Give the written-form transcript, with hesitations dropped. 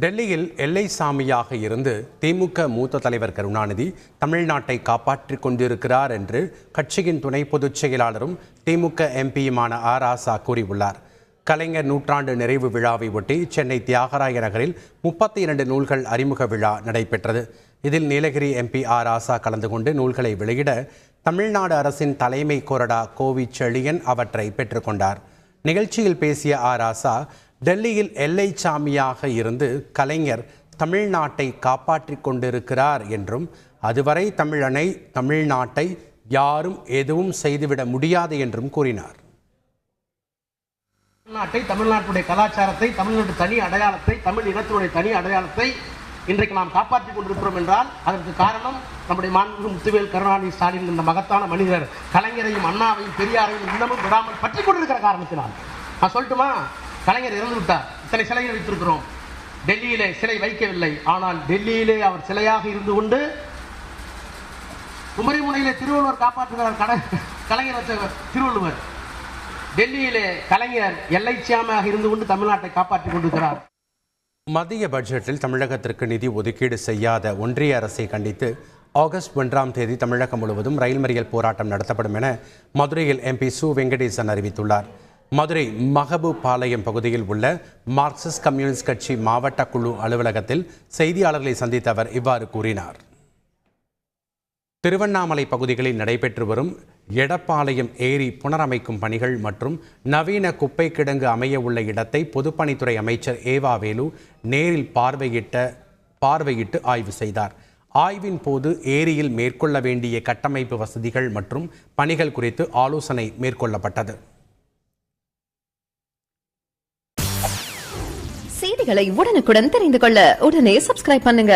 டெல்லியில் எல்லை சாமியாக இருந்து திமுக மூத்த தலைவர் கருணாநிதி தமிழ்நாட்டை காப்பாற்றிக் கொண்டிருக்கிறார் என்று கட்சியின் துணை பொதுச் செயலாளரும் திமுக எம்பியுமான ராசா கூறியுள்ளார். கலைஞர் நூற்றாண்டு நிறைவு விழாவை ஒட்டி சென்னை தியாகராய நகரில் 32 நூல்கள் அறிமுக விழா நடைபெற்றது. இதில் நீலகிரி எம்பி ராசா கலந்து கொண்டு நூல்களை வெளியிட தமிழ்நாடு அரசின் தலைமை கொறடா கோவி செழியன் அவற்றை பெற்றுக்கொண்டார். நிகழ்ச்சியில் பேசிய ராசா, டெல்லியில் எல்லை சாமியாக இருந்து கலைஞர் தமிழ்நாட்டை காப்பாற்றிக் கொண்டிருக்கிறார் என்றும் அதுவரை தமிழ்நாட்டை யாரும் எதுவும் செய்துவிட முடியாது என்றும் கூறினார். தமிழ்நாட்டுடைய கலாச்சாரத்தை, தமிழ்நாட்டு தனி அடையாளத்தை, தமிழ் இனத்தினுடைய தனி அடையாளத்தை இன்றைக்கு நாம் காப்பாற்றிக் கொண்டிருக்கிறோம் என்றால் அதற்கு காரணம் நம்முடைய மாண்புமிகு முத்துவேல் கருணாநிதி ஸ்டாலின் என்ற மகத்தான மனிதர் கலைஞரையும் அண்ணாவையும் பெரியாரையும் இன்னமும் விடாமல் பற்றி கொண்டிருக்கிற காரணத்தினால். நான் சொல்லட்டுமா, கலைஞர் இறந்து விட்டார். இத்தனை சிலைகள் வைத்திருக்கிறோம். டெல்லியிலே சிலை வைக்கவில்லை. ஆனால் டெல்லியிலே அவர் சிலையாக இருந்து கொண்டு குமரிமுனையிலே திருவள்ளுவர் காப்பாற்றுகிறார். கலைஞர் வச்ச திருவள்ளுவர். டெல்லியிலே கலைஞர் எல்லை சாமியாக இருந்து கொண்டு தமிழ்நாட்டை காப்பாற்றிக் கொண்டிருக்கிறார். மத்திய பட்ஜெட்டில் தமிழகத்திற்கு நிதி ஒதுக்கீடு செய்யாத ஒன்றிய அரசை கண்டித்து ஆகஸ்ட் 1ஆம் தேதி தமிழகம் முழுவதும் ரயில் மறியல் போராட்டம் நடத்தப்படும் என மதுரையில் எம்பி சு வெங்கடேசன் அறிவித்துள்ளார். மதுரை மகபூபாளையம் பகுதியில் உள்ள மார்க்சிஸ்ட் கம்யூனிஸ்ட் கட்சி மாவட்ட குழு அலுவலகத்தில் செய்தியாளர்களை சந்தித்த அவர் இவ்வாறு கூறினார். திருவண்ணாமலை பகுதிகளில் நடைபெற்று வரும் எடப்பாளையம் ஏரி புனரமைக்கும் பணிகள் மற்றும் நவீன குப்பை கிடங்கு அமைய உள்ள இடத்தை பொதுப்பணித்துறை அமைச்சர் ஏவா வேலு நேரில் பார்வையிட்டு ஆய்வு செய்தார். ஆய்வின் போது ஏரியில் மேற்கொள்ள வேண்டிய கட்டமைப்பு வசதிகள் மற்றும் பணிகள் குறித்து ஆலோசனை மேற்கொள்ளப்பட்டது. செய்திகளை உடனுக்குடன் தெரிந்து கொள்ள உடனே சப்ஸ்கிரைப் பண்ணுங்க.